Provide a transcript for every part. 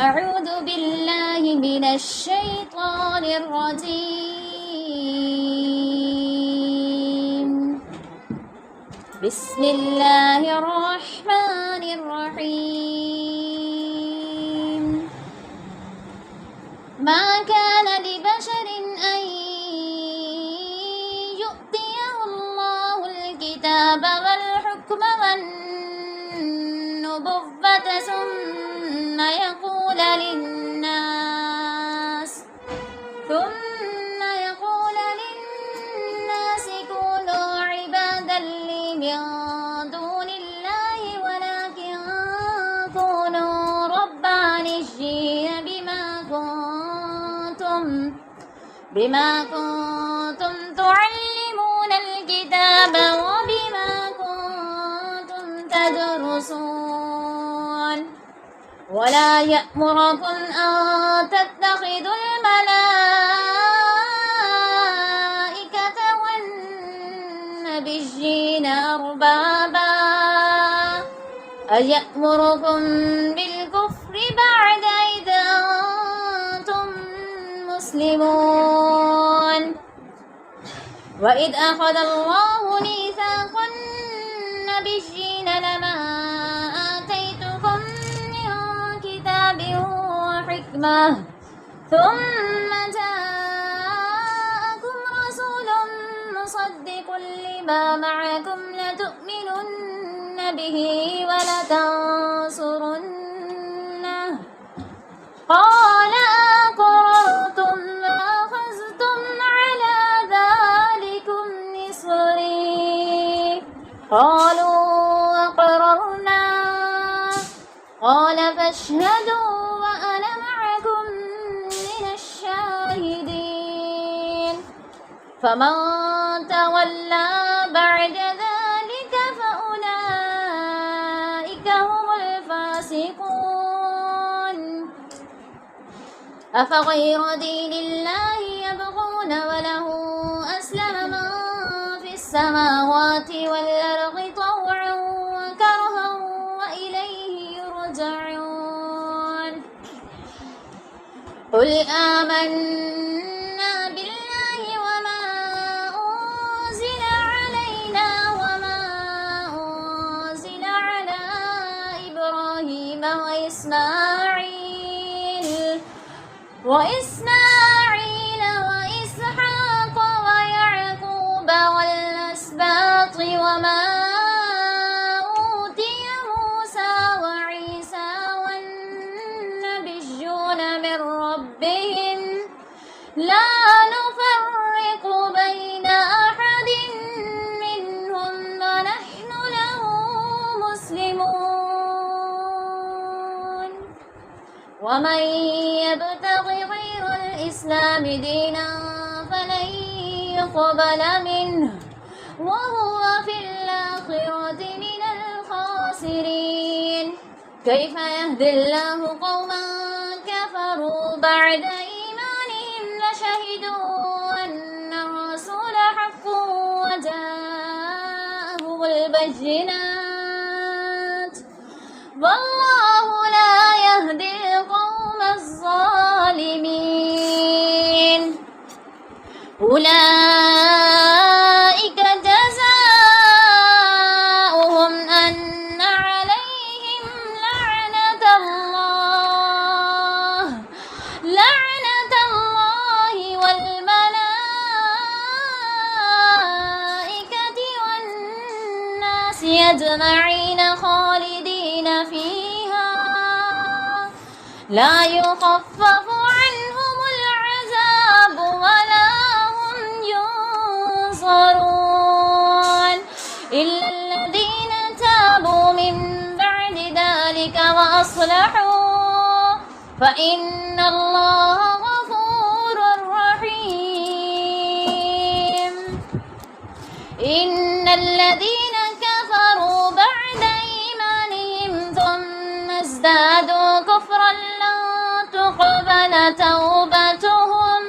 أعوذ بالله من الشيطان الرجيم. بسم الله الرحمن الرحيم. ما كان لبشر أن يؤتيه الله الكتاب والحكم والنبوة ثم يقول للناس كونوا عبادا لي من دون الله ولكن كونوا ربانيين بما كنتم تعلمون الكتاب وبما كنتم تدرسون ولا يأمركم أن تتخذوا الملائكة والنبيين أربابا أيأمركم بالكفر بعد إذ أنتم مسلمون وإذ أخذ الله ميثاق النبيين لما آتيتكم من كتاب وحكمة ثم جاءكم رسول مصدق لما معكم لتؤمنن به ولتنصرنه قال أقررتم وأخذتم على ذلكم إصري قالوا أقررنا قال فاشهدوا وأنا معكم من الشاهدين فمن تولى بعد ذلك فأولئك هم الفاسقون أفغير دين الله يبغون وله أسلم من في السماوات والأرض طوعا وكرها وإليه يرجعون قل آمنا بالله وما أنزل علينا وما أنزل على إبراهيم وإسماعيل وإسحاق ويعقوب والأسباط وما أوتي موسى وعيسى والنبيون من ربهم لا نفرق بين أحد منهم ونحن له مسلمون ومن يبتغ غير الإسلام دينا فلن يقبل منه وهو في الآخرة من الخاسرين كيف يهدي الله قوما كفروا بعد إيمانهم لشهدوا أن الرسول حق وجاءهم البينات والله لا يهدي القوم الظالمين أولئك جزاؤهم أن عليهم لعنة الله والملائكة والناس أجمعين خالدين فيها لا يخفف عنهم العذاب ولا هم ينصرون إلا الذين تابوا من بعد ذلك وأصلحوا فإن الله غفور رحيم إن الذين كفروا بعد إيمانهم ثم ازدادوا كفرا لا تقبل توبتهم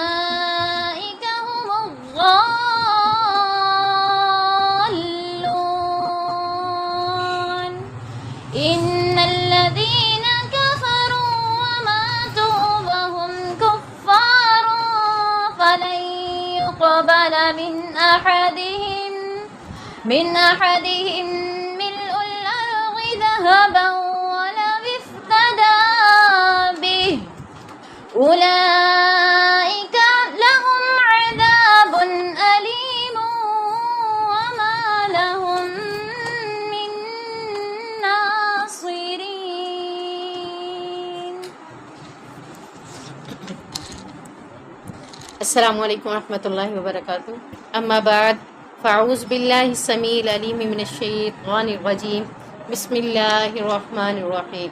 وأولئك هم الضالون من أحدهم ملء الأرض ذهبا ولو افتدى به أولئك لهم عذاب أليم وما لهم من ناصرين. السلام علیکم ورحمۃ اللہ وبرکاتہ. اما بعد فاعوذ باللہ السمیع العلیم من الشیطان الرجیم. بسم اللہ الرحمن الرحیم.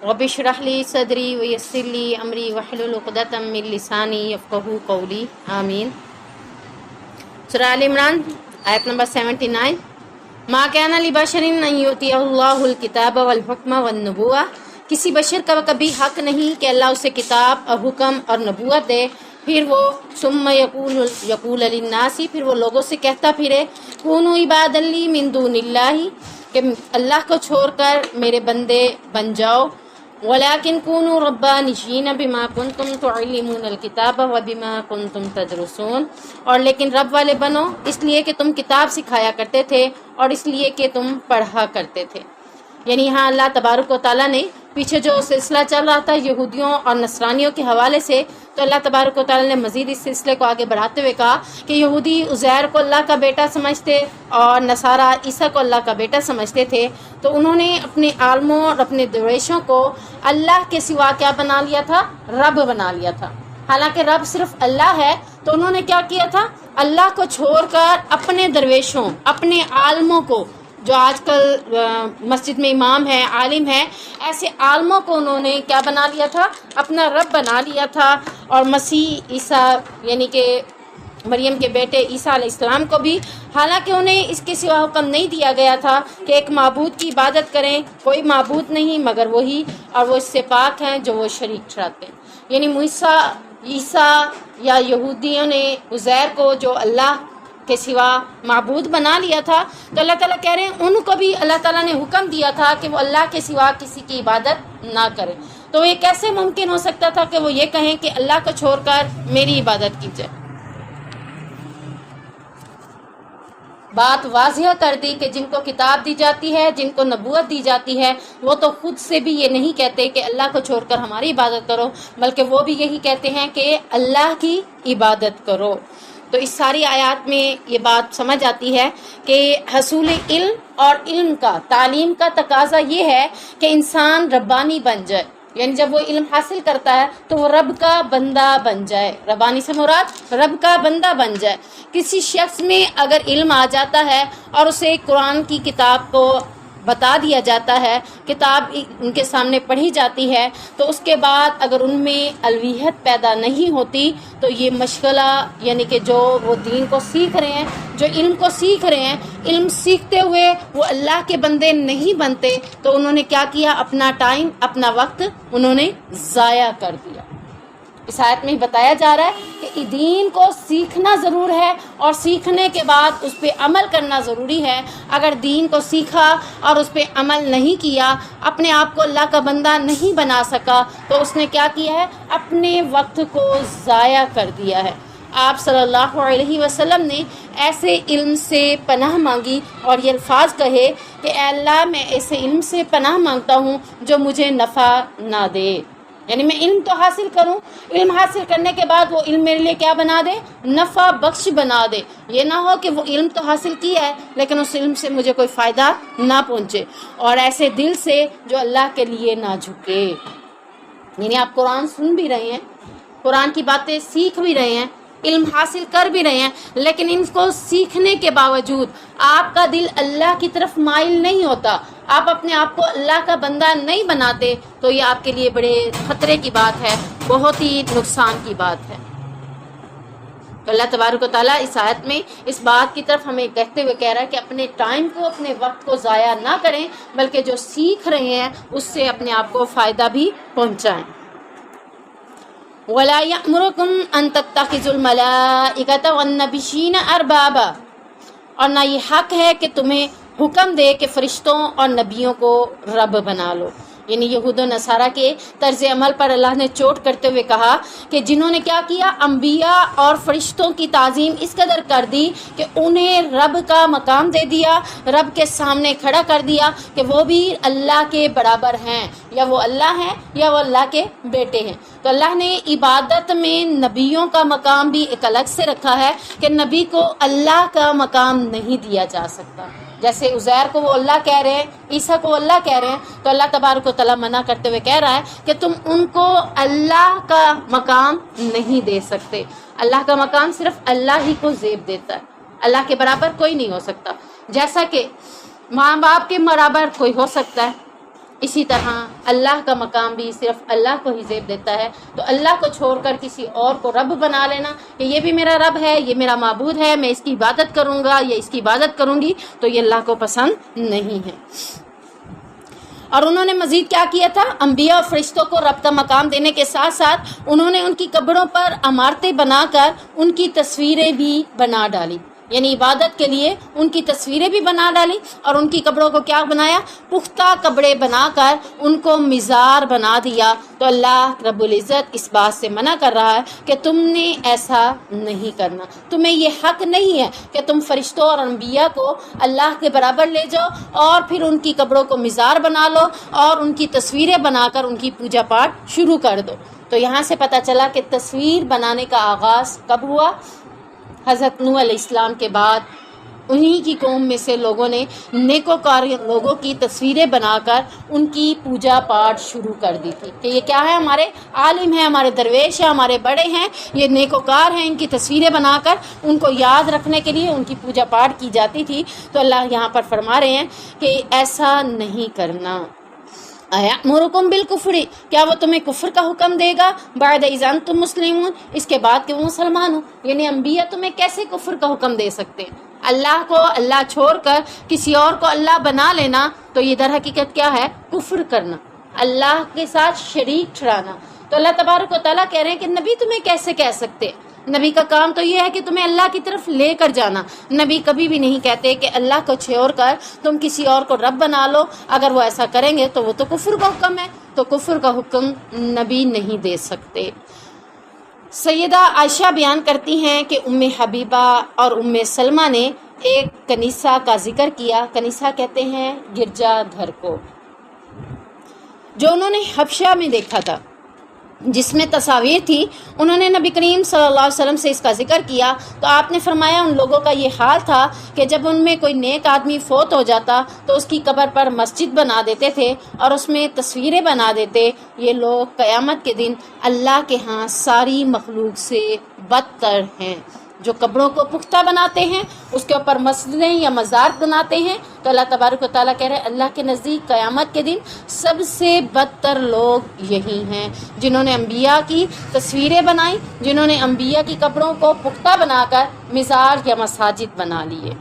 رب اشرح لی صدری ویسر لی امری واحلل عقدۃ من لسانی یفقہوا قولی. آمین. سورہ آل عمران آیت نمبر 79. ما کان لبشر ان یؤتیہ اللہ الکتاب والحکم والنبوۃ. کسی بشر کا کبھی حق نہیں کہ اللہ اسے کتاب اور حکم اور نبوت دے، پھر وہ ثم یقول للناس، پھر وہ لوگوں سے کہتا پھرے کونوا عبادا لی من دون اللہ، کہ اللہ کو چھوڑ کر میرے بندے بن جاؤ. ولیکن کونوا ربانیین بما کنتم تعلمون الکتاب وبما کنتم تدرسون. اور لیکن رب والے بنو اس لیے کہ تم کتاب سکھایا کرتے تھے اور اس لیے کہ تم پڑھا کرتے تھے. یعنی یہاں اللہ تبارک و تعالیٰ نے پیچھے جو سلسلہ چل رہا تھا یہودیوں اور نصرانیوں کے حوالے سے، تو اللہ تبارک و تعالیٰ نے مزید اس سلسلے کو آگے بڑھاتے ہوئے کہا کہ یہودی عزیر کو اللہ کا بیٹا سمجھتے اور نصارہ عیسیٰ کو اللہ کا بیٹا سمجھتے تھے. تو انہوں نے اپنے عالموں اور اپنے درویشوں کو اللہ کے سوا کیا بنا لیا تھا؟ رب بنا لیا تھا. حالانکہ رب صرف اللہ ہے. تو انہوں نے کیا کیا تھا؟ اللہ کو چھوڑ کر اپنے درویشوں، اپنے عالموں کو، جو آج کل مسجد میں امام ہے، عالم ہے، ایسے عالموں کو انہوں نے کیا بنا لیا تھا؟ اپنا رب بنا لیا تھا. اور مسیح عیسیٰ یعنی کہ مریم کے بیٹے عیسیٰ علیہ السلام کو بھی، حالانکہ انہیں اس کے سوا حکم نہیں دیا گیا تھا کہ ایک معبود کی عبادت کریں، کوئی معبود نہیں مگر وہی، اور وہ اس سے پاک ہیں جو وہ شریک ٹھہراتے ہیں. یعنی عیسیٰ یا یہودیوں نے عزیر کو جو اللہ کے سوا معبود بنا لیا تھا، تو اللہ تعالیٰ کہہ رہے ہیں ان کو بھی اللہ تعالیٰ نے حکم دیا تھا کہ وہ اللہ کے سوا کسی کی عبادت نہ کریں. تو یہ کیسے ممکن ہو سکتا تھا کہ وہ یہ کہیں کہ اللہ کو چھوڑ کر میری عبادت کی جائے؟ بات واضح کر دی کہ جن کو کتاب دی جاتی ہے، جن کو نبوت دی جاتی ہے، وہ تو خود سے بھی یہ نہیں کہتے کہ اللہ کو چھوڑ کر ہماری عبادت کرو، بلکہ وہ بھی یہی کہتے ہیں کہ اللہ کی عبادت کرو. تو اس ساری آیات میں یہ بات سمجھ آتی ہے کہ حصول علم اور علم کا، تعلیم کا تقاضا یہ ہے کہ انسان ربانی بن جائے. یعنی جب وہ علم حاصل کرتا ہے تو وہ رب کا بندہ بن جائے. ربانی سے مراد رب کا بندہ بن جائے. کسی شخص میں اگر علم آ جاتا ہے اور اسے قرآن کی کتاب کو بتا دیا جاتا ہے، کتاب ان کے سامنے پڑھی جاتی ہے، تو اس کے بعد اگر ان میں الوہیت پیدا نہیں ہوتی تو یہ مشغلہ یعنی کہ جو وہ دین کو سیکھ رہے ہیں، جو علم کو سیکھ رہے ہیں، علم سیکھتے ہوئے وہ اللہ کے بندے نہیں بنتے. تو انہوں نے کیا کیا؟ اپنا ٹائم، اپنا وقت انہوں نے ضائع کر دیا. اس آیت میں بتایا جا رہا ہے کہ دین کو سیکھنا ضرور ہے اور سیکھنے کے بعد اس پہ عمل کرنا ضروری ہے. اگر دین کو سیکھا اور اس پہ عمل نہیں کیا، اپنے آپ کو اللہ کا بندہ نہیں بنا سکا، تو اس نے کیا کیا ہے؟ اپنے وقت کو ضائع کر دیا ہے. آپ صلی اللہ علیہ وسلم نے ایسے علم سے پناہ مانگی اور یہ الفاظ کہے کہ اے اللہ میں ایسے علم سے پناہ مانگتا ہوں جو مجھے نفع نہ دے. یعنی میں علم تو حاصل کروں، علم حاصل کرنے کے بعد وہ علم میرے لیے کیا بنا دے؟ نفع بخش بنا دے. یہ نہ ہو کہ وہ علم تو حاصل کیا ہے لیکن اس علم سے مجھے کوئی فائدہ نہ پہنچے. اور ایسے دل سے جو اللہ کے لیے نہ جھکے. یعنی آپ قرآن سن بھی رہے ہیں، قرآن کی باتیں سیکھ بھی رہے ہیں، علم حاصل کر بھی رہے ہیں، لیکن ان کو سیکھنے کے باوجود آپ کا دل اللہ کی طرف مائل نہیں ہوتا، آپ اپنے آپ کو اللہ کا بندہ نہیں بناتے، تو یہ آپ کے لیے بڑے خطرے کی بات ہے، بہت ہی نقصان کی بات ہے. تو اللہ تبارک و تعالیٰ اس آیت میں اس بات کی طرف ہمیں کہتے ہوئے کہہ رہا ہے کہ اپنے ٹائم کو، اپنے وقت کو ضائع نہ کریں، بلکہ جو سیکھ رہے ہیں اس سے اپنے آپ کو فائدہ بھی پہنچائیں. وَلَا يَأْمُرُكُمْ أَن تَتَّخِذُوا الْمَلَائِكَةَ وَالنَّبِيِّينَ أَرْبَابًا. اور نہ یہ حق ہے کہ تمہیں حکم دے کہ فرشتوں اور نبیوں کو رب بنا لو. یعنی یہود و نصارہ کے طرز عمل پر اللہ نے چوٹ کرتے ہوئے کہا کہ جنہوں نے کیا کیا، انبیاء اور فرشتوں کی تعظیم اس قدر کر دی کہ انہیں رب کا مقام دے دیا، رب کے سامنے کھڑا کر دیا کہ وہ بھی اللہ کے برابر ہیں، یا وہ اللہ ہیں یا وہ اللہ کے بیٹے ہیں۔ تو اللہ نے عبادت میں نبیوں کا مقام بھی ایک الگ سے رکھا ہے کہ نبی کو اللہ کا مقام نہیں دیا جا سکتا۔ جیسے عزیر کو وہ اللہ کہہ رہے ہیں، عیسیٰ کو اللہ کہہ رہے ہیں، تو اللہ تبارک و تعالیٰ منع کرتے ہوئے کہہ رہا ہے کہ تم ان کو اللہ کا مقام نہیں دے سکتے۔ اللہ کا مقام صرف اللہ ہی کو زیب دیتا ہے، اللہ کے برابر کوئی نہیں ہو سکتا۔ جیسا کہ ماں باپ کے برابر کوئی ہو سکتا ہے، اسی طرح اللہ کا مقام بھی صرف اللہ کو ہی زیب دیتا ہے۔ تو اللہ کو چھوڑ کر کسی اور کو رب بنا لینا کہ یہ بھی میرا رب ہے، یہ میرا معبود ہے، میں اس کی عبادت کروں گا یا اس کی عبادت کروں گی، تو یہ اللہ کو پسند نہیں ہے۔ اور انہوں نے مزید کیا کیا تھا، انبیاء اور فرشتوں کو رب کا مقام دینے کے ساتھ ساتھ انہوں نے ان کی قبروں پر عمارتیں بنا کر ان کی تصویریں بھی بنا ڈالی، یعنی عبادت کے لیے ان کی تصویریں بھی بنا ڈالی، اور ان کی قبروں کو کیا بنایا، پختہ قبریں بنا کر ان کو مزار بنا دیا۔ تو اللہ رب العزت اس بات سے منع کر رہا ہے کہ تم نے ایسا نہیں کرنا، تمہیں یہ حق نہیں ہے کہ تم فرشتوں اور انبیاء کو اللہ کے برابر لے جاؤ اور پھر ان کی قبروں کو مزار بنا لو اور ان کی تصویریں بنا کر ان کی پوجا پاٹ شروع کر دو۔ تو یہاں سے پتہ چلا کہ تصویر بنانے کا آغاز کب ہوا، حضرت نوح علیہ السلام کے بعد انہی کی قوم میں سے لوگوں نے نیکوکار لوگوں کی تصویریں بنا کر ان کی پوجا پاٹ شروع کر دی تھی کہ یہ کیا ہے، ہمارے عالم ہیں، ہمارے درویش ہیں، ہمارے بڑے ہیں، یہ نیکوکار ہیں، ان کی تصویریں بنا کر ان کو یاد رکھنے کے لیے ان کی پوجا پاٹ کی جاتی تھی۔ تو اللہ یہاں پر فرما رہے ہیں کہ ایسا نہیں کرنا۔ یأمرکم بالکفر، کیا وہ تمہیں کفر کا حکم دے گا، بعد اذ انتم مسلمون، اس کے بعد کہ وہ مسلمان ہوں؟ یعنی انبیاء تمہیں کیسے کفر کا حکم دے سکتے ہیں؟ اللہ کو اللہ چھوڑ کر کسی اور کو اللہ بنا لینا، تو یہ در حقیقت کیا ہے، کفر کرنا، اللہ کے ساتھ شریک ٹھہرانا۔ تو اللہ تبارک و تعالیٰ کہہ رہے ہیں کہ نبی تمہیں کیسے کہہ سکتے ہیں؟ نبی کا کام تو یہ ہے کہ تمہیں اللہ کی طرف لے کر جانا۔ نبی کبھی بھی نہیں کہتے کہ اللہ کو چھوڑ کر تم کسی اور کو رب بنا لو، اگر وہ ایسا کریں گے تو وہ تو کفر کا حکم ہے، تو کفر کا حکم نبی نہیں دے سکتے۔ سیدہ عائشہ بیان کرتی ہیں کہ ام حبیبہ اور ام سلمہ نے ایک کنیسہ کا ذکر کیا، کنیسہ کہتے ہیں گرجا گھر کو، جو انہوں نے حبشہ میں دیکھا تھا، جس میں تصاویر تھی۔ انہوں نے نبی کریم صلی اللہ علیہ وسلم سے اس کا ذکر کیا، تو آپ نے فرمایا ان لوگوں کا یہ حال تھا کہ جب ان میں کوئی نیک آدمی فوت ہو جاتا تو اس کی قبر پر مسجد بنا دیتے تھے اور اس میں تصویریں بنا دیتے۔ یہ لوگ قیامت کے دن اللہ کے ہاں ساری مخلوق سے بدتر ہیں۔ جو قبروں کو پختہ بناتے ہیں، اس کے اوپر مسجدیں یا مزار بناتے ہیں، تو اللہ تبارک و تعالیٰ کہہ رہے ہیں اللہ کے نزدیک قیامت کے دن سب سے بدتر لوگ یہی ہیں، جنہوں نے انبیاء کی تصویریں بنائیں، جنہوں نے انبیاء کی قبروں کو پختہ بنا کر مزار یا مساجد بنا لیے۔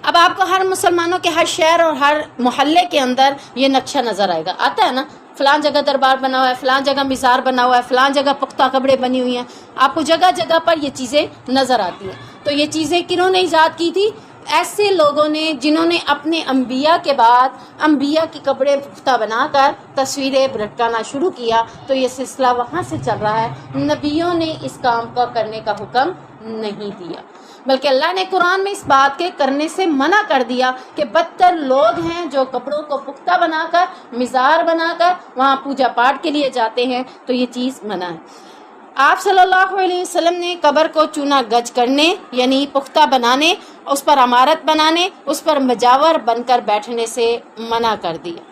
اب آپ کو ہر مسلمانوں کے ہر شہر اور ہر محلے کے اندر یہ نقشہ نظر آئے گا، آتا ہے نا، فلان جگہ دربار بنا ہوا ہے، فلان جگہ مزار بنا ہوا ہے، فلان جگہ پختہ قبریں بنی ہوئی ہیں، آپ کو جگہ جگہ پر یہ چیزیں نظر آتی ہیں۔ تو یہ چیزیں کنہوں نے ایجاد کی تھی؟ ایسے لوگوں نے جنہوں نے اپنے انبیاء کے بعد انبیاء کی قبریں پختہ بنا کر تصویریں لٹکانا شروع کیا۔ تو یہ سلسلہ وہاں سے چل رہا ہے، نبیوں نے اس کام کو کرنے کا حکم نہیں دیا، بلکہ اللہ نے قرآن میں اس بات کے کرنے سے منع کر دیا کہ بدتر لوگ ہیں جو قبروں کو پختہ بنا کر مزار بنا کر وہاں پوجا پاٹ کے لیے جاتے ہیں، تو یہ چیز منع ہے۔ آپ صلی اللہ علیہ وسلم نے قبر کو چونا گج کرنے یعنی پختہ بنانے، اس پر عمارت بنانے، اس پر مجاور بن کر بیٹھنے سے منع کر دیا۔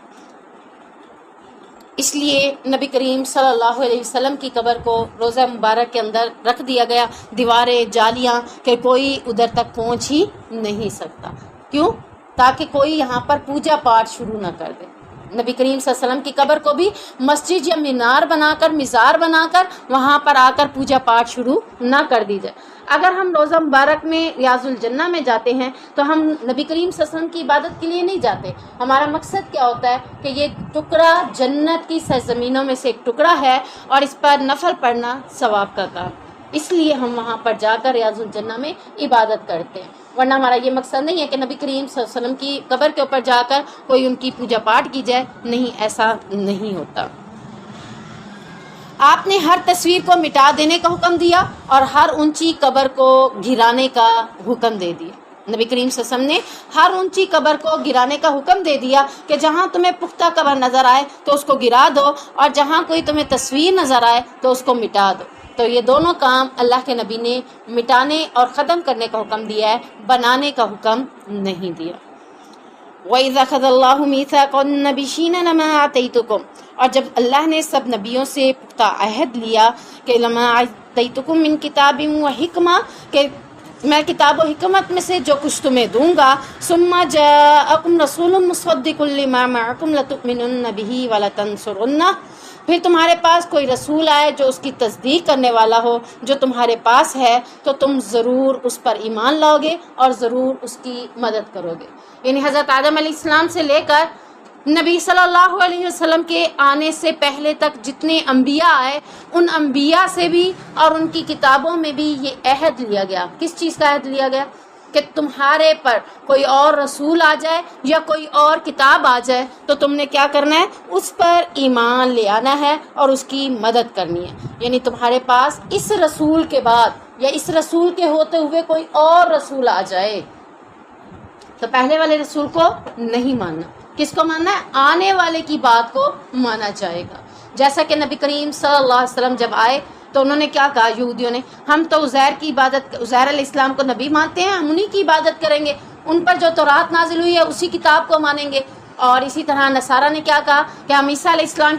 اس لیے نبی کریم صلی اللہ علیہ وسلم کی قبر کو روضہ مبارک کے اندر رکھ دیا گیا، دیواریں جالیاں کہ کوئی ادھر تک پہنچ ہی نہیں سکتا۔ کیوں؟ تاکہ کوئی یہاں پر پوجا پاٹ شروع نہ کر دے۔ نبی کریم صلی اللہ علیہ وسلم کی قبر کو بھی مسجد یا مینار بنا کر، مزار بنا کر وہاں پر آ کر پوجا پاٹ شروع نہ کر دی جائے۔ اگر ہم روضہ مبارک میں ریاض الجنہ میں جاتے ہیں تو ہم نبی کریم صلی اللہ علیہ وسلم کی عبادت کے لیے نہیں جاتے، ہمارا مقصد کیا ہوتا ہے کہ یہ ٹکڑا جنت کی سرزمینوں میں سے ایک ٹکڑا ہے اور اس پر نفل پڑھنا ثواب کا کام، اس لیے ہم وہاں پر جا کر ریاض الجنہ میں عبادت کرتے ہیں۔ ورنہ ہمارا یہ مقصد نہیں ہے کہ نبی کریم صلی اللہ علیہ وسلم کی قبر کے اوپر جا کر کوئی ان کی پوجا پاٹ کی جائے، نہیں، ایسا نہیں ہوتا۔ آپ نے ہر تصویر کو مٹا دینے کا حکم دیا اور ہر اونچی قبر کو گرانے کا حکم دے دیا۔ نبی کریم صلی اللہ علیہ وسلم نے ہر اونچی قبر کو گرانے کا حکم دے دیا کہ جہاں تمہیں پختہ قبر نظر آئے تو اس کو گرا دو، اور جہاں کوئی تمہیں تصویر نظر آئے تو اس کو مٹا دو۔ تو یہ دونوں کام اللہ کے نبی نے مٹانے اور ختم کرنے کا حکم دیا ہے، بنانے کا حکم نہیں دیا۔ وَإِذَا أَخَذَ اللَّهُ مِيثَاقَ النَّبِيِّينَ لَمَا آتَيْتُكُمْ، اور جب اللہ نے سب نبیوں سے پختہ عہد لیا کہ لَمَا آتَيْتُكُم مِّن كِتَابٍ وَحِکْمَةٍ، کہ میں کتاب و حکمت میں سے جو کچھ تمہیں دوں گا، ثُمَّ جَاءَكُمْ رَسُولٌ مُصَدِّقٌ لِّمَا مَعَكُمْ لَتُؤْمِنُنَّ بِهِ وَلَتَنصُرُنَّهُ، پھر تمہارے پاس کوئی رسول آئے جو اس کی تصدیق کرنے والا ہو جو تمہارے پاس ہے، تو تم ضرور اس پر ایمان لاؤ گے اور ضرور اس کی مدد کرو گے۔ یعنی حضرت آدم علیہ السلام سے لے کر نبی صلی اللہ علیہ وسلم کے آنے سے پہلے تک جتنے انبیاء آئے، ان انبیاء سے بھی اور ان کی کتابوں میں بھی یہ عہد لیا گیا۔ کس چیز کا عہد لیا گیا؟ کہ تمہارے پر کوئی اور رسول آ جائے یا کوئی اور کتاب آ جائے تو تم نے کیا کرنا ہے؟ اس پر ایمان لے آنا ہے اور اس کی مدد کرنی ہے۔ یعنی تمہارے پاس اس رسول کے بعد یا اس رسول کے ہوتے ہوئے کوئی اور رسول آ جائے تو پہلے والے رسول کو نہیں ماننا۔ کس کو ماننا ہے؟ آنے والے کی بات کو مانا جائے گا۔ جیسا کہ نبی کریم صلی اللہ علیہ وسلم جب آئے تو انہوں نے کیا کہا؟ یہودیوں نے، ہم تو عزیر علیہ السلام کو نبی مانتے ہیں، ہم انہی کی عبادت کریں گے، ان پر جو تورات نازل ہوئی ہے اسی کتاب کو مانیں گے۔ اور اسی طرح نصارہ نے کیا کہا کہ ہم عیسیٰ علیہ السلام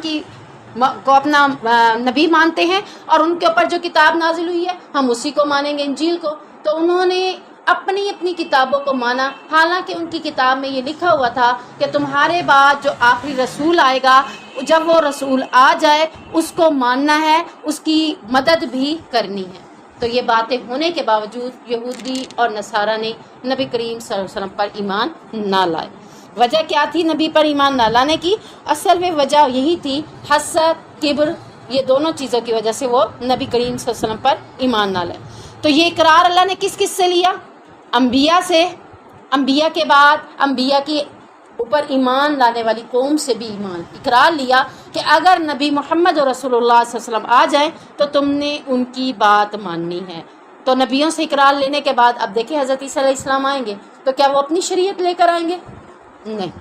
کو اپنا نبی مانتے ہیں اور ان کے اوپر جو کتاب نازل ہوئی ہے ہم اسی کو مانیں گے، انجیل کو۔ تو انہوں نے اپنی اپنی کتابوں کو مانا، حالانکہ ان کی کتاب میں یہ لکھا ہوا تھا کہ تمہارے بعد جو آخری رسول آئے گا، جب وہ رسول آ جائے اس کو ماننا ہے، اس کی مدد بھی کرنی ہے۔ تو یہ باتیں ہونے کے باوجود یہودی اور نصارہ نے نبی کریم صلی اللہ علیہ وسلم پر ایمان نہ لائے۔ وجہ کیا تھی نبی پر ایمان نہ لانے کی؟ اصل میں وجہ یہی تھی، حسد، کبر، یہ دونوں چیزوں کی وجہ سے وہ نبی کریم صلی اللہ علیہ وسلم پر ایمان نہ لائے۔ تو یہ اقرار اللہ نے کس کس سے لیا؟ انبیاء سے، انبیاء کے بعد انبیاء کی اوپر ایمان لانے والی قوم سے بھی ایمان اقرار لیا کہ اگر نبی محمد رسول اللہ صلی اللہ علیہ وسلم آ جائیں تو تم نے ان کی بات ماننی ہے۔ تو نبیوں سے اقرار لینے کے بعد اب دیکھیں حضرت عیسیٰ علیہ السلام آئیں گے تو کیا وہ اپنی شریعت لے کر آئیں گے؟ نہیں،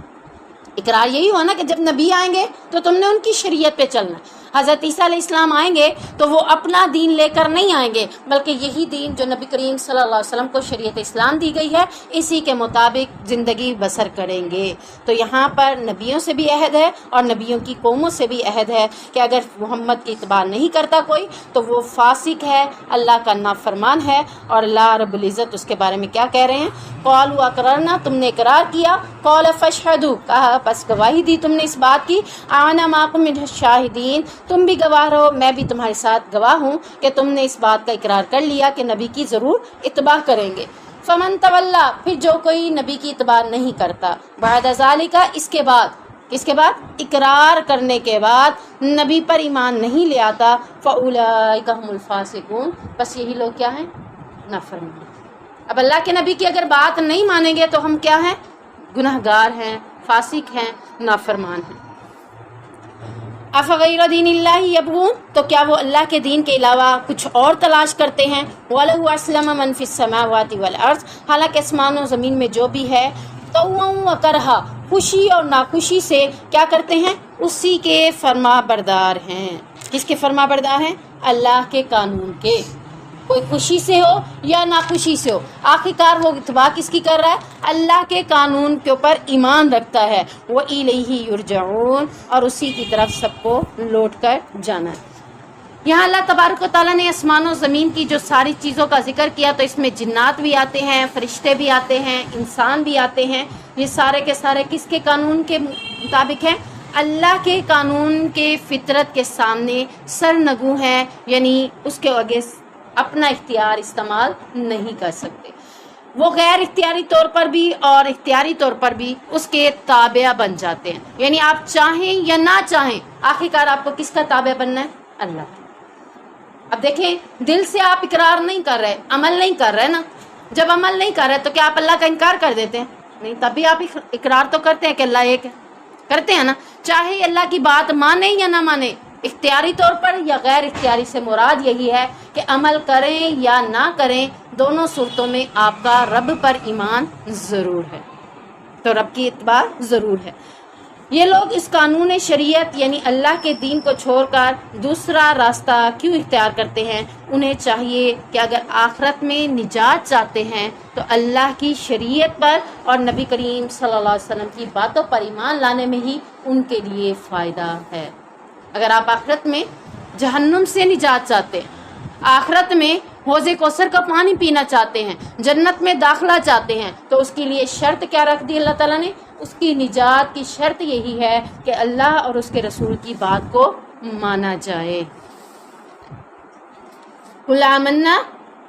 اقرار یہی ہوا نا کہ جب نبی آئیں گے تو تم نے ان کی شریعت پہ چلنا ہے۔ حضرت عیسیٰ علیہ السلام آئیں گے تو وہ اپنا دین لے کر نہیں آئیں گے، بلکہ یہی دین جو نبی کریم صلی اللہ علیہ وسلم کو شریعت اسلام دی گئی ہے اسی کے مطابق زندگی بسر کریں گے۔ تو یہاں پر نبیوں سے بھی عہد ہے اور نبیوں کی قوموں سے بھی عہد ہے کہ اگر محمد کی اتباع نہیں کرتا کوئی تو وہ فاسق ہے، اللہ کا نافرمان ہے۔ اور اللہ رب العزت اس کے بارے میں کیا کہہ رہے ہیں؟ قالوا اقررنا، تم نے اقرار کیا، قال فاشهدوا، کہا پس گواہی دی تم نے اس بات کی، انا معکم من الشاہدین، تم بھی گواہ رہو، میں بھی تمہارے ساتھ گواہ ہوں کہ تم نے اس بات کا اقرار کر لیا کہ نبی کی ضرور اتباع کریں گے۔ فمن تولا، پھر جو کوئی نبی کی اتباع نہیں کرتا، بعد ذالک، اس کے بعد، کس کے بعد؟ اقرار کرنے کے بعد نبی پر ایمان نہیں لے آتا، فاولئک هم الفاسقون، بس یہی لوگ کیا ہیں؟ نافرمان۔ اب اللہ کے نبی کی اگر بات نہیں مانیں گے تو ہم کیا ہیں؟ گناہگار ہیں، فاسق ہیں، نافرمان ہیں۔ افغیر دین اللہ یبغون، تو کیا وہ اللہ کے دین کے علاوہ کچھ اور تلاش کرتے ہیں؟ وَلَهُ أَسْلَمَ مَنْ فِي السَّمَاوَاتِ وَالْأَرْضِ، حالانکہ آسمان و زمین میں جو بھی ہے، طوعاً وَكَرْہًا، خوشی اور ناخوشی سے کیا کرتے ہیں؟ اسی کے فرما بردار ہیں۔ کس کے فرما بردار ہیں؟ اللہ کے قانون کے، کوئی خوشی سے ہو یا ناخوشی سے ہو، آخرکار وہ اتباع کس کی کر رہا ہے؟ اللہ کے قانون کے اوپر ایمان رکھتا ہے۔ وَإِلَيْهِ يُرْجَعُونَ، اور اسی کی طرف سب کو لوٹ کر جانا ہے۔ یہاں اللہ تبارک و تعالیٰ نے آسمان و زمین کی جو ساری چیزوں کا ذکر کیا تو اس میں جنات بھی آتے ہیں، فرشتے بھی آتے ہیں، انسان بھی آتے ہیں۔ یہ سارے کے سارے کس کے قانون کے مطابق ہیں؟ اللہ کے قانون کے، فطرت کے سامنے سرنگو ہیں، یعنی اس کے آگے اپنا اختیار استعمال نہیں کر سکتے۔ وہ غیر اختیاری طور پر بھی اور اختیاری طور پر بھی اس کے تابع بن جاتے ہیں، یعنی آپ چاہیں یا نہ چاہیں آخرکار آپ کو کس کا تابع بننا ہے؟ اللہ۔ اب دیکھیں، دل سے آپ اقرار نہیں کر رہے، عمل نہیں کر رہے نا، جب عمل نہیں کر رہے تو کیا آپ اللہ کا انکار کر دیتے ہیں؟ نہیں، تب بھی آپ اقرار تو کرتے ہیں کہ اللہ ایک ہے، کرتے ہیں نا، چاہے اللہ کی بات مانے یا نہ مانے، اختیاری طور پر یا غیر اختیاری سے مراد یہی ہے کہ عمل کریں یا نہ کریں، دونوں صورتوں میں آپ کا رب پر ایمان ضرور ہے، تو رب کی اتباع ضرور ہے۔ یہ لوگ اس قانون شریعت یعنی اللہ کے دین کو چھوڑ کر دوسرا راستہ کیوں اختیار کرتے ہیں؟ انہیں چاہیے کہ اگر آخرت میں نجات چاہتے ہیں تو اللہ کی شریعت پر اور نبی کریم صلی اللہ علیہ وسلم کی باتوں پر ایمان لانے میں ہی ان کے لیے فائدہ ہے۔ اگر آپ آخرت میں جہنم سے نجات چاہتے ہیں، آخرت میں حوض کوثر کا پانی پینا چاہتے ہیں، جنت میں داخلہ چاہتے ہیں، تو اس کے لیے شرط کیا رکھ دی اللہ تعالیٰ نے؟ اس کی نجات کی شرط یہی ہے کہ اللہ اور اس کے رسول کی بات کو مانا جائے۔ قل آمنا،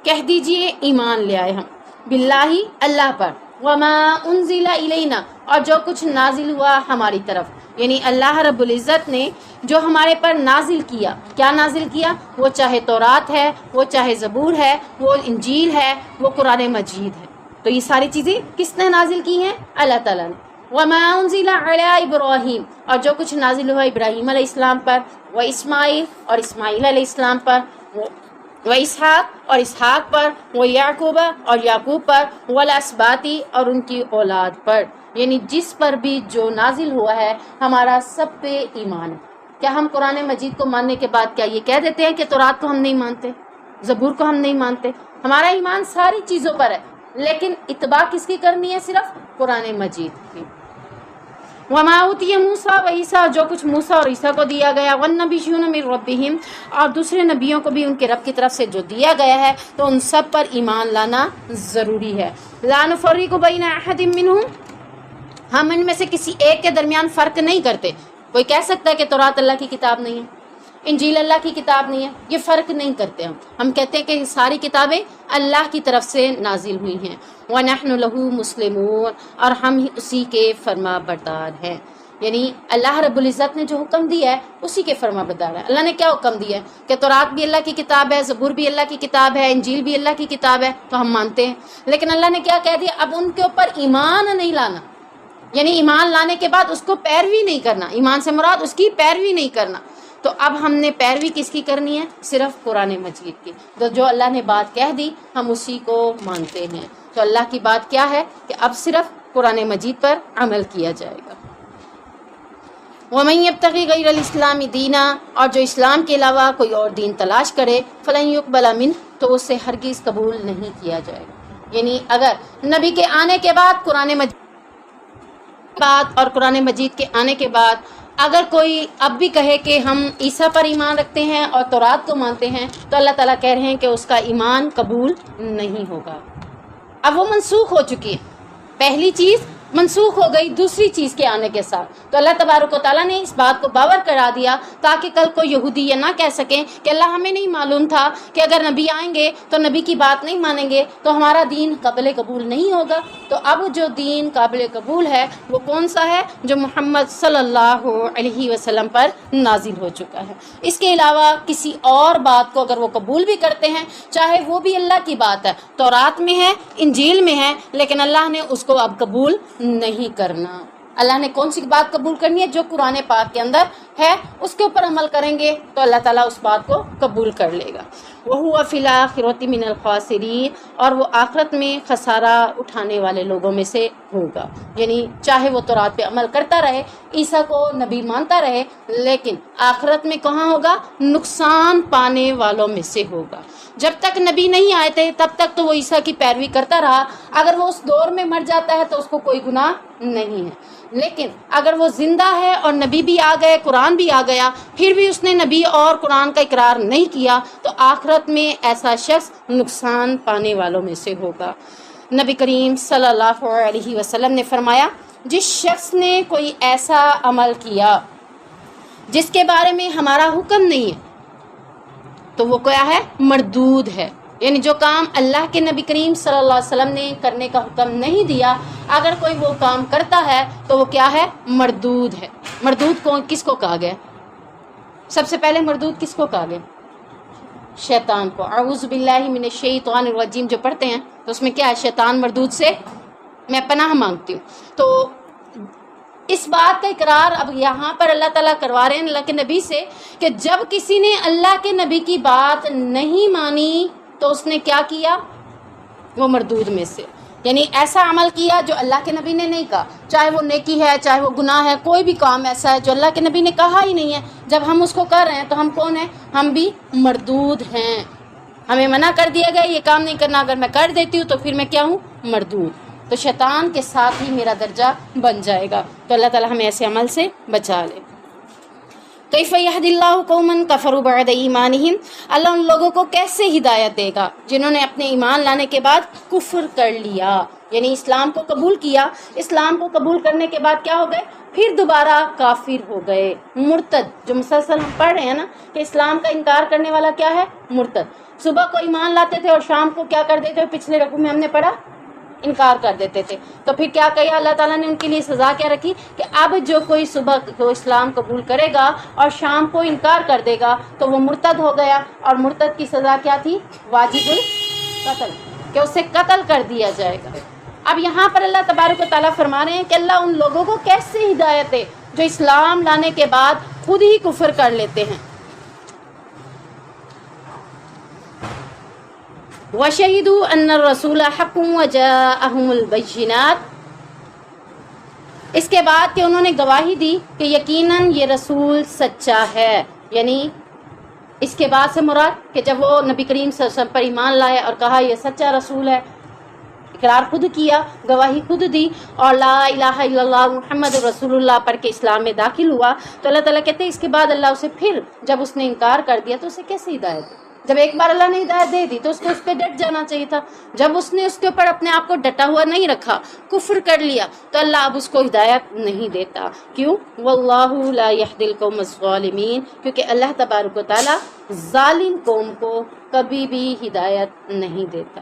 کہہ دیجئے ایمان لے آئے ہم، باللہ اللہ پر، وما انزل الینا، اور جو کچھ نازل ہوا ہماری طرف، یعنی اللہ رب العزت نے جو ہمارے پر نازل کیا، کیا نازل کیا؟ وہ چاہے تورات ہے، وہ چاہے زبور ہے، وہ انجیل ہے، وہ قرآن مجید ہے، تو یہ ساری چیزیں کس نے نازل کی ہیں؟ اللہ تعالیٰ نے۔ وما انزل علی ابراہیم، اور جو کچھ نازل ہوا ابراہیم علیہ السلام پر، و اسماعیل، اور اسماعیل علیہ السلام پر، و اسحاق، اور اسحاق پر، و یعقوب، اور یعقوب پر، والاسباطی، اور ان کی اولاد پر، یعنی جس پر بھی جو نازل ہوا ہے ہمارا سب پہ ایمان ہے۔ کیا ہم قرآن مجید کو ماننے کے بعد کیا یہ کہہ دیتے ہیں کہ تورات کو ہم نہیں مانتے، زبور کو ہم نہیں مانتے؟ ہمارا ایمان ساری چیزوں پر ہے، لیکن اتباع کس کی کرنی ہے؟ صرف قرآن مجید کی۔ وما اوتی موسیٰ و عیسیٰ، جو کچھ موسیٰ اور عیسیٰ کو دیا گیا، والنبیون من ربہم، اور دوسرے نبیوں کو بھی ان کے رب کی طرف سے جو دیا گیا ہے، تو ان سب پر ایمان لانا ضروری ہے۔ لا نفرق بین احد منہم، ہم ان میں سے کسی ایک کے درمیان فرق نہیں کرتے۔ کوئی کہہ سکتا ہے کہ تورات اللہ کی کتاب نہیں ہے، انجیل اللہ کی کتاب نہیں ہے، یہ فرق نہیں کرتے ہم کہتے ہیں کہ ساری کتابیں اللہ کی طرف سے نازل ہوئی ہیں۔ وَنَحْنُ لَهُ مُسْلِمُونَ، اور ہم ہی اسی کے فرما بردار ہیں، یعنی اللہ رب العزت نے جو حکم دیا ہے اسی کے فرما بردار ہے۔ اللہ نے کیا حکم دیا ہے کہ تورات بھی اللہ کی کتاب ہے، زبور بھی اللہ کی کتاب ہے، انجیل بھی اللہ کی کتاب ہے، تو ہم مانتے ہیں۔ لیکن اللہ نے کیا کہہ دیا؟ اب ان کے اوپر ایمان نہیں لانا، یعنی ایمان لانے کے بعد اس کو پیروی نہیں کرنا، ایمان سے مراد اس کی پیروی نہیں کرنا۔ تو اب ہم نے پیروی کس کی کرنی ہے؟ صرف قرآن مجید کی، تو جو اللہ نے بات کہہ دی ہم اسی کو مانتے ہیں۔ تو اللہ کی بات کیا ہے کہ اب صرف قرآن مجید پر عمل کیا جائے گا۔ وَمَن يَبْتَغِي غَيْرَ الْإِسْلَامِ دِينًا، اور جو اسلام کے علاوہ کوئی اور دین تلاش کرے، فَلَن يُقْبَلَ مِنْهُ، تو اسے ہرگز قبول نہیں کیا جائے گا۔ یعنی اگر نبی کے آنے کے بعد قرآن مجید اور قرآن مجید کے آنے کے بعد اگر کوئی اب بھی کہے کہ ہم عیسیٰ پر ایمان رکھتے ہیں اور تورات کو مانتے ہیں، تو اللہ تعالیٰ کہہ رہے ہیں کہ اس کا ایمان قبول نہیں ہوگا۔ اب وہ منسوخ ہو چکی ہے، پہلی چیز منسوخ ہو گئی دوسری چیز کے آنے کے ساتھ، تو اللہ تبارک و تعالیٰ نے اس بات کو باور کرا دیا تاکہ کل کو یہودی یہ نہ کہہ سکیں کہ اللہ ہمیں نہیں معلوم تھا کہ اگر نبی آئیں گے تو نبی کی بات نہیں مانیں گے تو ہمارا دین قابل قبول نہیں ہوگا۔ تو اب جو دین قابل قبول ہے وہ کون سا ہے؟ جو محمد صلی اللہ علیہ وسلم پر نازل ہو چکا ہے۔ اس کے علاوہ کسی اور بات کو اگر وہ قبول بھی کرتے ہیں، چاہے وہ بھی اللہ کی بات ہے، تورات میں ہے، انجیل میں ہے، لیکن اللہ نے اس کو اب قبول نہیں کرنا۔ اللہ نے کون سی بات قبول کرنی ہے؟ جو قرآن پاک کے اندر ہے اس کے اوپر عمل کریں گے تو اللہ تعالیٰ اس بات کو قبول کر لے گا۔ وَهُوَ فِي الْآخِرَةِ مِنَ الْخَاسِرِينَ، اور وہ آخرت میں خسارہ اٹھانے والے لوگوں میں سے ہوگا، یعنی چاہے وہ تورات پہ عمل کرتا رہے، عیسیٰ کو نبی مانتا رہے، لیکن آخرت میں کہاں ہوگا؟ نقصان پانے والوں میں سے ہوگا۔ جب تک نبی نہیں آئے تھے تب تک تو وہ عیسیٰ کی پیروی کرتا رہا، اگر وہ اس دور میں مر جاتا ہے تو اس کو کوئی گناہ نہیں ہے، لیکن اگر وہ زندہ ہے اور نبی بھی آ گئے، قرآن بھی آ گیا، پھر بھی اس نے نبی اور قرآن کا اقرار نہیں کیا، تو آخرت میں ایسا شخص نقصان پانے والوں میں سے ہوگا۔ نبی کریم صلی اللہ علیہ وسلم نے فرمایا، جس شخص نے کوئی ایسا عمل کیا جس کے بارے میں ہمارا حکم نہیں ہے تو وہ کیا ہے؟ مردود ہے، یعنی جو کام اللہ کے نبی کریم صلی اللہ علیہ وسلم نے کرنے کا حکم نہیں دیا، اگر کوئی وہ کام کرتا ہے تو وہ کیا ہے؟ مردود ہے۔ مردود کس کو کہا گیا؟ سب سے پہلے مردود کس کو کہا گیا؟ شیطان کو. اعوذ باللہ من الشیطان الرجیم جو پڑھتے ہیں تو اس میں کیا ہے؟ شیطان مردود سے میں پناہ مانگتی ہوں. تو اس بات کا اقرار اب یہاں پر اللہ تعالیٰ کروا رہے ہیں اللہ کے نبی سے کہ جب کسی نے اللہ کے نبی کی بات نہیں مانی تو اس نے کیا کیا؟ وہ مردود میں سے، یعنی ایسا عمل کیا جو اللہ کے نبی نے نہیں کہا، چاہے وہ نیکی ہے چاہے وہ گناہ ہے، کوئی بھی کام ایسا ہے جو اللہ کے نبی نے کہا ہی نہیں ہے، جب ہم اس کو کر رہے ہیں تو ہم کون ہیں؟ ہم بھی مردود ہیں. ہمیں منع کر دیا گیا یہ کام نہیں کرنا، اگر میں کر دیتی ہوں تو پھر میں کیا ہوں؟ مردود. تو شیطان کے ساتھ ہی میرا درجہ بن جائے گا. تو اللہ تعالیٰ ہمیں ایسے عمل سے بچا لے. کیف یہدی اللہ قوما کفروا بعد ایمانہم، اللہ ان لوگوں کو کیسے ہدایت دے گا جنہوں نے اپنے ایمان لانے کے بعد کفر کر لیا، یعنی اسلام کو قبول کیا، اسلام کو قبول کرنے کے بعد کیا ہو گئے؟ پھر دوبارہ کافر ہو گئے، مرتد. جو مسلسل ہم پڑھ رہے ہیں نا کہ اسلام کا انکار کرنے والا کیا ہے؟ مرتد. صبح کو ایمان لاتے تھے اور شام کو کیا کر دیتے؟ پچھلے رکوع میں ہم نے پڑھا انکار کر دیتے تھے. تو پھر کیا کہا اللہ تعالیٰ نے ان کے لیے سزا کیا رکھی کہ اب جو کوئی صبح کو اسلام قبول کرے گا اور شام کو انکار کر دے گا تو وہ مرتد ہو گیا، اور مرتد کی سزا کیا تھی؟ واجب القتل، کہ اسے قتل کر دیا جائے گا. اب یہاں پر اللہ تبارک و تعالیٰ فرما رہے ہیں کہ اللہ ان لوگوں کو کیسے ہدایت دے جو اسلام لانے کے بعد خود ہی کفر کر لیتے ہیں. وَشَهِدُوا أَنَّ الرَّسُولَ حَقٌّ وَجَاءَهُمُ الْبَيِّنَاتُ، اس کے بعد کہ انہوں نے گواہی دی کہ یقیناً یہ رسول سچا ہے، یعنی اس کے بعد سے مراد کہ جب وہ نبی کریم صلی اللہ علیہ وسلم پر ایمان لائے اور کہا یہ سچا رسول ہے، اقرار خود کیا، گواہی خود دی، اور لا الہ الا اللہ محمد رسول اللہ پڑھ کے اسلام میں داخل ہوا، تو اللہ تعالیٰ کہتے ہیں اس کے بعد اللہ اسے پھر جب اس نے انکار کر دیا تو اسے کیسے ہدایت دی؟ جب ایک بار اللہ نے ہدایت دے دی تو اس کو اس پہ ڈٹ جانا چاہیے تھا. جب اس نے اس کے اوپر اپنے آپ کو ڈٹا ہوا نہیں رکھا، کفر کر لیا، تو اللہ اب اس کو ہدایت نہیں دیتا. کیوں؟ واللہ لا یہدی القوم الظالمین، کیونکہ اللہ تبارک و تعالیٰ ظالم قوم کو کبھی بھی ہدایت نہیں دیتا.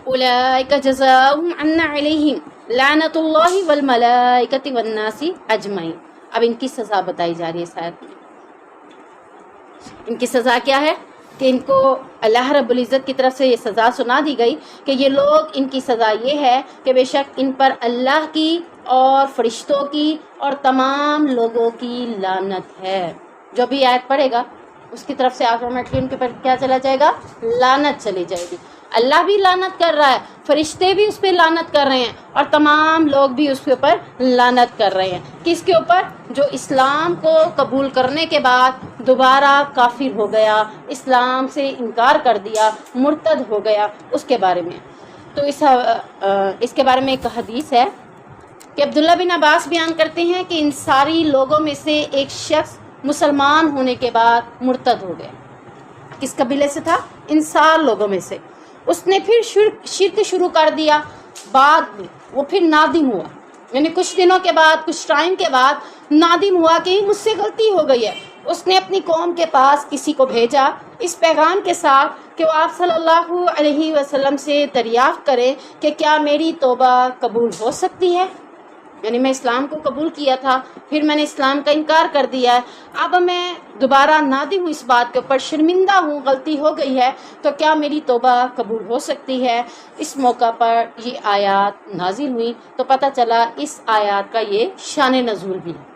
اولئک جزاؤہم ان علیہم لعنۃ اللہ والملائکۃ والناس اجمعین. اب ان کی سزا بتائی جا رہی ہے اس آیت میں. ان کی سزا کیا ہے؟ کہ ان کو اللہ رب العزت کی طرف سے یہ سزا سنا دی گئی کہ یہ لوگ، ان کی سزا یہ ہے کہ بے شک ان پر اللہ کی اور فرشتوں کی اور تمام لوگوں کی لعنت ہے. جو بھی آیت پڑھے گا اس کی طرف سے آٹومیٹکلی ان کے پر کیا چلا جائے گا؟ لعنت چلی جائے گی. اللہ بھی لعنت کر رہا ہے، فرشتے بھی اس پہ لعنت کر رہے ہیں، اور تمام لوگ بھی اس کے اوپر لعنت کر رہے ہیں. کس کے اوپر؟ جو اسلام کو قبول کرنے کے بعد دوبارہ کافر ہو گیا، اسلام سے انکار کر دیا، مرتد ہو گیا، اس کے بارے میں. تو اس کے بارے میں ایک حدیث ہے کہ عبداللہ بن عباس بیان کرتے ہیں کہ ان ساری لوگوں میں سے ایک شخص مسلمان ہونے کے بعد مرتد ہو گیا. کس قبیلے سے تھا؟ انصار لوگوں میں سے. اس نے پھر شرک شروع کر دیا. بعد میں وہ پھر نادم ہوا، یعنی کچھ دنوں کے بعد، کچھ ٹائم کے بعد نادم ہوا کہ مجھ سے غلطی ہو گئی ہے. اس نے اپنی قوم کے پاس کسی کو بھیجا اس پیغام کے ساتھ کہ وہ آپ صلی اللہ علیہ وسلم سے دریافت کرے کہ کیا میری توبہ قبول ہو سکتی ہے. یعنی میں اسلام کو قبول کیا تھا، پھر میں نے اسلام کا انکار کر دیا ہے، اب میں دوبارہ نادم ہوں، اس بات کے اوپر شرمندہ ہوں، غلطی ہو گئی ہے، تو کیا میری توبہ قبول ہو سکتی ہے. اس موقع پر یہ آیات نازل ہوئی تو پتہ چلا اس آیات کا یہ شان نزول بھی ہے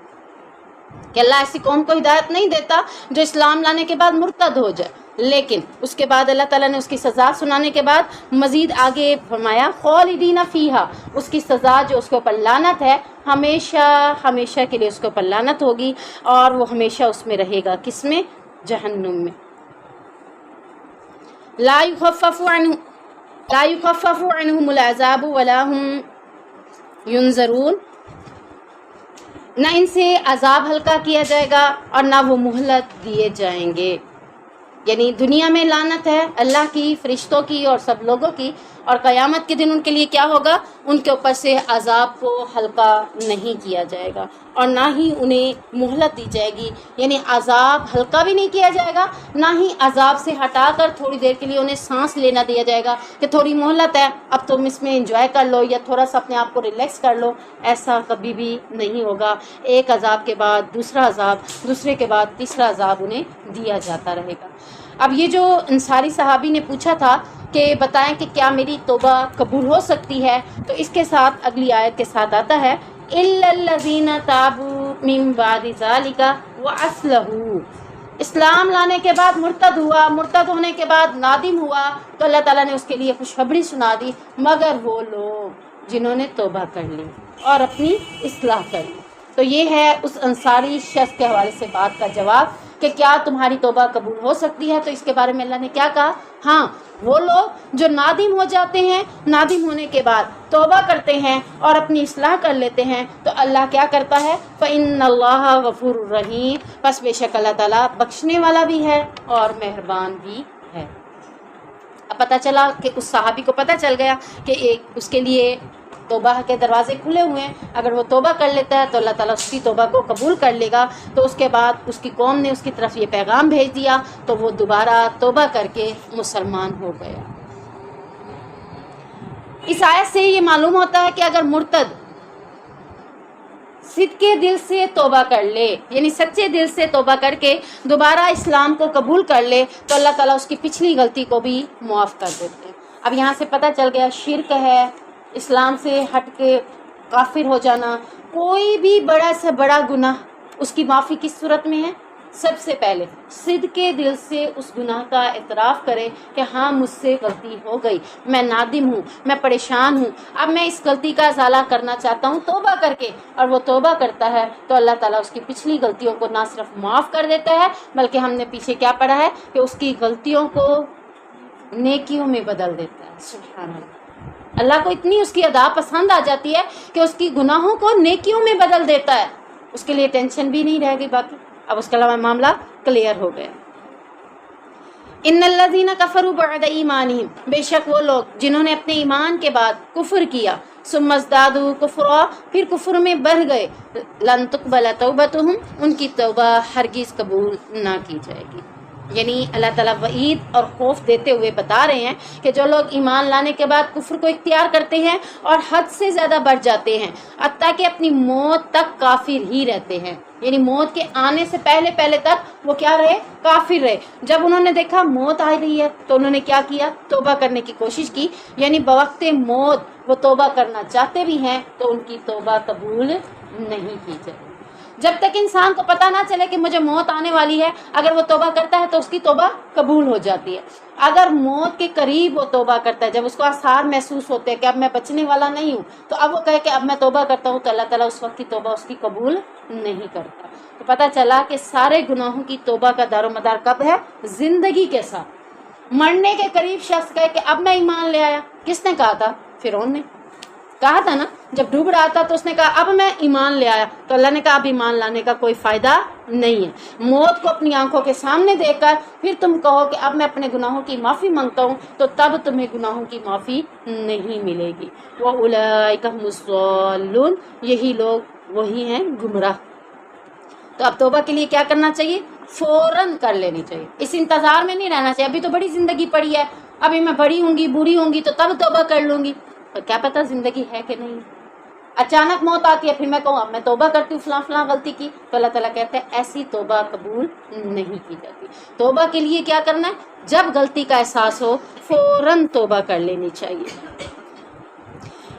کہ اللہ ایسی قوم کو ہدایت نہیں دیتا جو اسلام لانے کے بعد مرتد ہو جائے. لیکن اس کے بعد اللہ تعالیٰ نے اس کی سزا سنانے کے بعد مزید آگے فرمایا خالدین فیہا، اس کی سزا جو اس کے اوپر لعنت ہے، ہمیشہ ہمیشہ کے لیے اس کے اوپر لعنت ہوگی، اور وہ ہمیشہ اس میں رہے گا. کس میں؟ جہنم میں. لا یخفف عنہم العذاب ولا هم ینظرون، نہ ان سے عذاب ہلکا کیا جائے گا اور نہ وہ مہلت دیے جائیں گے. یعنی دنیا میں لعنت ہے اللہ کی، فرشتوں کی اور سب لوگوں کی، اور قیامت کے دن ان کے لیے کیا ہوگا؟ ان کے اوپر سے عذاب کو ہلکا نہیں کیا جائے گا اور نہ ہی انہیں مہلت دی جائے گی. یعنی عذاب ہلکا بھی نہیں کیا جائے گا، نہ ہی عذاب سے ہٹا کر تھوڑی دیر کے لیے انہیں سانس لینا دیا جائے گا کہ تھوڑی مہلت ہے، اب تم اس میں انجوائے کر لو یا تھوڑا سا اپنے آپ کو ریلیکس کر لو. ایسا کبھی بھی نہیں ہوگا. ایک عذاب کے بعد دوسرا عذاب، دوسرے کے بعد تیسرا عذاب انہیں دیا جاتا رہے گا. اب یہ جو انصاری صحابی نے پوچھا تھا کہ بتائیں کہ کیا میری توبہ قبول ہو سکتی ہے، تو اس کے ساتھ اگلی آیت کے ساتھ آتا ہے إِلَّا الَّذِينَ تَابُوا مِن بَعْدِ ذَلِكَ وَأَصْلَحُوا، اسلام لانے کے بعد مرتد ہوا، مرتد ہونے کے بعد نادم ہوا تو اللہ تعالیٰ نے اس کے لیے خوشخبری سنا دی، مگر وہ لوگ جنہوں نے توبہ کر لی اور اپنی اصلاح کر لی۔ تو یہ ہے اس انصاری شخص کے حوالے سے بات کا جواب کہ کیا تمہاری توبہ قبول ہو سکتی ہے، تو اس کے بارے میں اللہ نے کیا کہا؟ ہاں، وہ لوگ جو نادم ہو جاتے ہیں، نادم ہونے کے بعد توبہ کرتے ہیں اور اپنی اصلاح کر لیتے ہیں تو اللہ کیا کرتا ہے؟ فَإِنَّ اللَّهَ غَفُورٌ رَحِيمٌ، بس بے شک اللہ تعالیٰ بخشنے والا بھی ہے اور مہربان بھی ہے۔ اب پتہ چلا کہ اس صحابی کو پتہ چل گیا کہ اس کے لیے توبہ کے دروازے کھلے ہوئے ہیں، اگر وہ توبہ کر لیتا ہے تو اللہ تعالیٰ اس کی توبہ کو قبول کر لے گا۔ تو اس کے بعد اس کی قوم نے اس کی طرف یہ پیغام بھیج دیا تو وہ دوبارہ توبہ کر کے مسلمان ہو گیا۔ اس آیت سے یہ معلوم ہوتا ہے کہ اگر مرتد صدقے دل سے توبہ کر لے، یعنی سچے دل سے توبہ کر کے دوبارہ اسلام کو قبول کر لے تو اللہ تعالیٰ اس کی پچھلی غلطی کو بھی معاف کر دیتے ہیں۔ اب یہاں سے پتہ چل گیا شرک ہے، اسلام سے ہٹ کے کافر ہو جانا، کوئی بھی بڑا سے بڑا گناہ اس کی معافی کس صورت میں ہے؟ سب سے پہلے صدقے دل سے اس گناہ کا اعتراف کرے کہ ہاں مجھ سے غلطی ہو گئی، میں نادم ہوں، میں پریشان ہوں، اب میں اس غلطی کا ازالہ کرنا چاہتا ہوں توبہ کر کے، اور وہ توبہ کرتا ہے تو اللہ تعالیٰ اس کی پچھلی غلطیوں کو نہ صرف معاف کر دیتا ہے بلکہ ہم نے پیچھے کیا پڑھا ہے کہ اس کی غلطیوں کو نیکیوں میں بدل دیتا ہے۔ سبحان اللہ، اللہ کو اتنی اس کی ادا پسند آ جاتی ہے کہ اس کی گناہوں کو نیکیوں میں بدل دیتا ہے، اس کے لیے ٹینشن بھی نہیں رہ گئی باقی، اب اس کے علاوہ معاملہ کلیئر ہو گیا۔ ان الذین کفروا بعد ایمانہم، بے شک وہ لوگ جنہوں نے اپنے ایمان کے بعد کفر کیا، ثم ازدادوا کفرا، پھر کفر میں بڑھ گئے، لن تقبل توبتہم، ان کی توبہ ہرگز قبول نہ کی جائے گی۔ یعنی اللہ تعالیٰ وعید اور خوف دیتے ہوئے بتا رہے ہیں کہ جو لوگ ایمان لانے کے بعد کفر کو اختیار کرتے ہیں اور حد سے زیادہ بڑھ جاتے ہیں، حتیٰ کہ اپنی موت تک کافر ہی رہتے ہیں، یعنی موت کے آنے سے پہلے تک وہ کیا رہے؟ کافر رہے۔ جب انہوں نے دیکھا موت آ رہی ہے تو انہوں نے کیا کیا؟ توبہ کرنے کی کوشش کی، یعنی بوقت موت وہ توبہ کرنا چاہتے بھی ہیں تو ان کی توبہ قبول نہیں کی جائے۔ جب تک انسان کو پتہ نہ چلے کہ مجھے موت آنے والی ہے، اگر وہ توبہ کرتا ہے تو اس کی توبہ قبول ہو جاتی ہے۔ اگر موت کے قریب وہ توبہ کرتا ہے، جب اس کو آثار محسوس ہوتے ہیں کہ اب میں بچنے والا نہیں ہوں، تو اب وہ کہے کہ اب میں توبہ کرتا ہوں، تو اللہ تعالیٰ اس وقت کی توبہ اس کی قبول نہیں کرتا۔ تو پتہ چلا کہ سارے گناہوں کی توبہ کا دار و مدار کب ہے؟ زندگی کے ساتھ۔ مرنے کے قریب شخص کہے کہ اب میں ایمان لے آیا، کس نے کہا تھا؟ فرعون نے کہا تھا نا، جب ڈوب رہا تھا تو اس نے کہا اب میں ایمان لے آیا، تو اللہ نے کہا اب ایمان لانے کا کوئی فائدہ نہیں ہے۔ موت کو اپنی آنکھوں کے سامنے دیکھ کر پھر تم کہو کہ اب میں اپنے گناہوں کی معافی مانگتا ہوں، تو تب تمہیں گناہوں کی معافی نہیں ملے گی۔ وَأُولَئِكَ هُمُ الضَّالُّونَ، یہی لوگ وہی ہیں گمراہ۔ تو اب توبہ کے لیے کیا کرنا چاہیے؟ فوراً کر لینی چاہیے، اس انتظار میں نہیں رہنا چاہیے ابھی تو بڑی زندگی پڑی ہے، ابھی میں بڑی ہوں گی، بوڑھی ہوں گی تو تب توبہ کر لوں گی، تو کیا پتہ زندگی ہے کہ نہیں۔ اچانک موت آتی ہے پھر میں کہوں اب میں توبہ کرتی ہوں فلاں غلطی کی، تو اللہ تعالیٰ کہتا ہے ایسی توبہ قبول نہیں کی جاتی۔ توبہ کے لیے کیا کرنا ہے؟ جب غلطی کا احساس ہو فوراً توبہ کر لینی چاہیے۔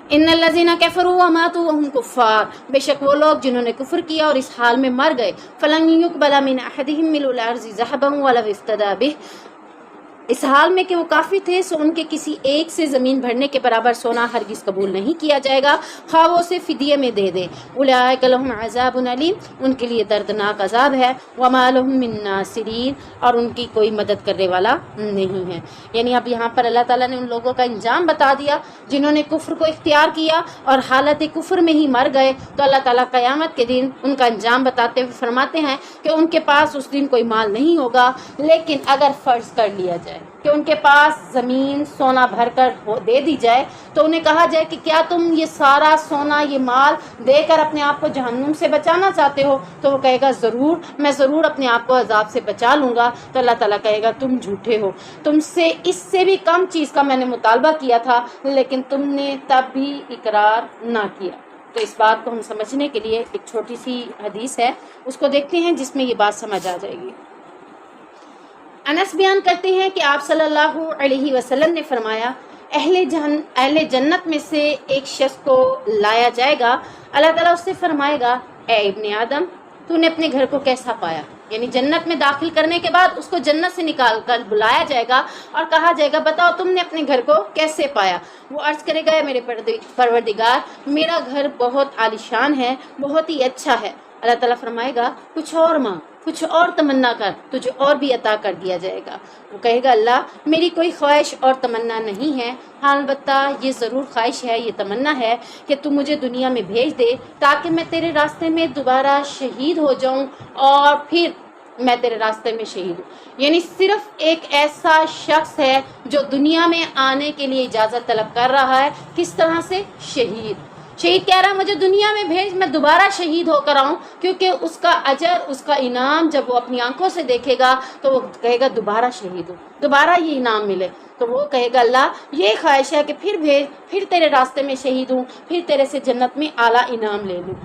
ان الذین کفروا وماتوا وهم کفار، بے شک وہ لوگ جنہوں نے کفر کیا اور اس حال میں مر گئے، فلن یقبل من احدهم ملء الارض ذهبا ولو افتدى به، اس حال میں کہ وہ کافی تھے سو ان کے کسی ایک سے زمین بھرنے کے برابر سونا ہرگز قبول نہیں کیا جائے گا، خواہ وہ اسے فدیے میں دے دیں۔ اولئک لهم عذاب علیم، ان کے لیے دردناک عذاب ہے، وما لهم من ناصرین، اور ان کی کوئی مدد کرنے والا نہیں ہے۔ یعنی اب یہاں پر اللہ تعالیٰ نے ان لوگوں کا انجام بتا دیا جنہوں نے کفر کو اختیار کیا اور حالت کفر میں ہی مر گئے، تو اللہ تعالیٰ قیامت کے دن ان کا انجام بتاتے ہوئے فرماتے ہیں کہ ان کے پاس اس دن کوئی مال نہیں ہوگا، لیکن اگر فرض کر لیا جائے کہ ان کے پاس زمین سونا بھر کر دے دی جائے تو انہیں کہا جائے کہ کیا تم یہ سارا سونا یہ مال دے کر اپنے آپ کو جہنم سے بچانا چاہتے ہو؟ تو وہ کہے گا ضرور، میں ضرور اپنے آپ کو عذاب سے بچا لوں گا۔ تو اللہ تعالیٰ کہے گا تم جھوٹے ہو، تم سے اس سے بھی کم چیز کا میں نے مطالبہ کیا تھا لیکن تم نے تب بھی اقرار نہ کیا۔ تو اس بات کو ہم سمجھنے کے لیے ایک چھوٹی سی حدیث ہے، اس کو دیکھتے ہیں جس میں یہ بات سمجھ آ جائے گی۔ انس بیان کرتے ہیں کہ آپ صلی اللہ علیہ وسلم نے فرمایا اہل جنت میں سے ایک شخص کو لایا جائے گا، اللہ تعالیٰ اس سے فرمائے گا اے ابن آدم تو نے اپنے گھر کو کیسا پایا، یعنی جنت میں داخل کرنے کے بعد اس کو جنت سے نکال کر بلایا جائے گا اور کہا جائے گا بتاؤ تم نے اپنے گھر کو کیسے پایا۔ وہ عرض کرے گا میرے پروردگار میرا گھر بہت عالیشان ہے، بہت ہی اچھا ہے۔ اللہ تعالیٰ فرمائے گا کچھ اور مانگ، کچھ اور تمنا کر، تجھے اور بھی عطا کر دیا جائے گا۔ وہ کہے گا اللہ میری کوئی خواہش اور تمنا نہیں ہے، ہاں البتہ یہ ضرور خواہش ہے، یہ تمنا ہے کہ تو مجھے دنیا میں بھیج دے تاکہ میں تیرے راستے میں دوبارہ شہید ہو جاؤں اور پھر میں تیرے راستے میں شہید ہوں۔ یعنی صرف ایک ایسا شخص ہے جو دنیا میں آنے کے لیے اجازت طلب کر رہا ہے، کس طرح سے؟ شہید کہہ رہا ہے مجھے دنیا میں بھیج، میں دوبارہ شہید ہو کر آؤں، کیونکہ اس کا اجر، اس کا انعام جب وہ اپنی آنکھوں سے دیکھے گا تو وہ کہے گا دوبارہ شہید ہو، دوبارہ یہ انعام ملے۔ تو وہ کہے گا اللہ یہ خواہش ہے کہ پھر بھیج، پھر تیرے راستے میں شہید ہوں، پھر تیرے سے جنت میں اعلیٰ انعام لے لوں۔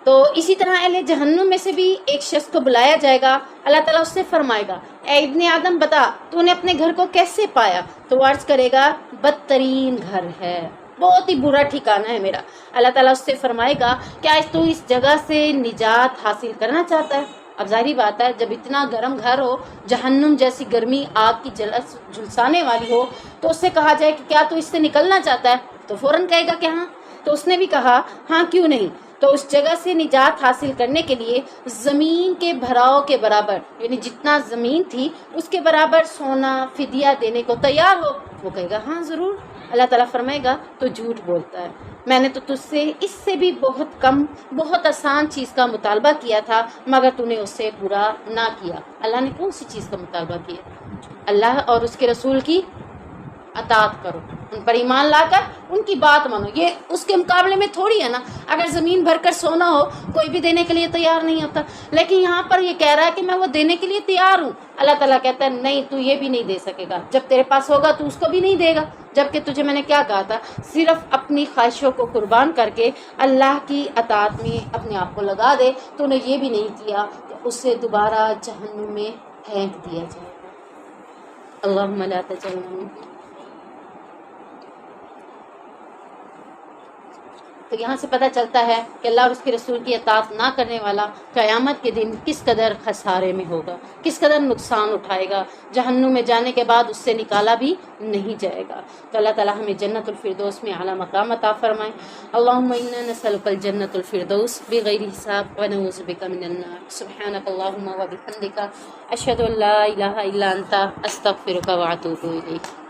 تو اسی طرح اہل جہنم میں سے بھی ایک شخص کو بلایا جائے گا، اللہ تعالیٰ اس سے فرمائے گا اے ابن آدم بتا تو نے اپنے گھر کو کیسے پایا؟ تو وہ عرض کرے گا بدترین گھر ہے، بہت ہی برا ٹھکانہ ہے میرا۔ اللہ تعالیٰ اس سے فرمائے گا کیا تو اس جگہ سے نجات حاصل کرنا چاہتا ہے؟ اب ظاہری بات ہے جب اتنا گرم گھر ہو، جہنم جیسی گرمی آگ کی جھلسانے والی ہو، تو اس سے کہا جائے کہ کیا تو اس سے نکلنا چاہتا ہے؟ تو فوراً کہے گا کہ ہاں۔ تو اس نے بھی کہا ہاں کیوں نہیں۔ تو اس جگہ سے نجات حاصل کرنے کے لیے زمین کے بھراؤ کے برابر، یعنی جتنا زمین تھی اس کے برابر سونا فدیہ دینے کو تیار ہو؟ وہ کہے گا ہاں ضرور۔ اللہ تعالیٰ فرمائے گا تو جھوٹ بولتا ہے، میں نے تو تجھ سے اس سے بھی بہت کم، بہت آسان چیز کا مطالبہ کیا تھا مگر تو نے اس سے پورا نہ کیا۔ اللہ نے کون سی چیز کا مطالبہ کیا؟ اللہ اور اس کے رسول کی اطاعت کرو، ان پر ایمان لا کر ان کی بات مانو۔ یہ اس کے مقابلے میں تھوڑی ہے نا، اگر زمین بھر کر سونا ہو کوئی بھی دینے کے لیے تیار نہیں ہوتا، لیکن یہاں پر یہ کہہ رہا ہے کہ میں وہ دینے کے لیے تیار ہوں۔ اللہ تعالیٰ کہتا ہے نہیں تو یہ بھی نہیں دے سکے گا، جب تیرے پاس ہوگا تو اس کو بھی نہیں دے گا، جبکہ تجھے میں نے کیا کہا تھا، صرف اپنی خواہشوں کو قربان کر کے اللہ کی اطاعت میں اپنے آپ کو لگا دے، تو نے یہ بھی نہیں کیا کہ اسے دوبارہ جہنم میں پھینک دیا جائے گا۔ اللہم لا تجعلنا۔ تو یہاں سے پتہ چلتا ہے کہ اللہ اور اس کے رسول کی اطاعت نہ کرنے والا قیامت کے دن کس قدر خسارے میں ہوگا، کس قدر نقصان اٹھائے گا، جہنم میں جانے کے بعد اس سے نکالا بھی نہیں جائے گا۔ تو اللہ تعالیٰ ہمیں جنت الفردوس میں اعلیٰ مقام عطا فرمائے۔ اللہم انا نسألک الجنت الفردوس بغیر حساب ونعوذ بک من النار۔ سبحانک اللہم وبحمدک اشہد ان لا الہ الا انت استغفرک واتوب الیک۔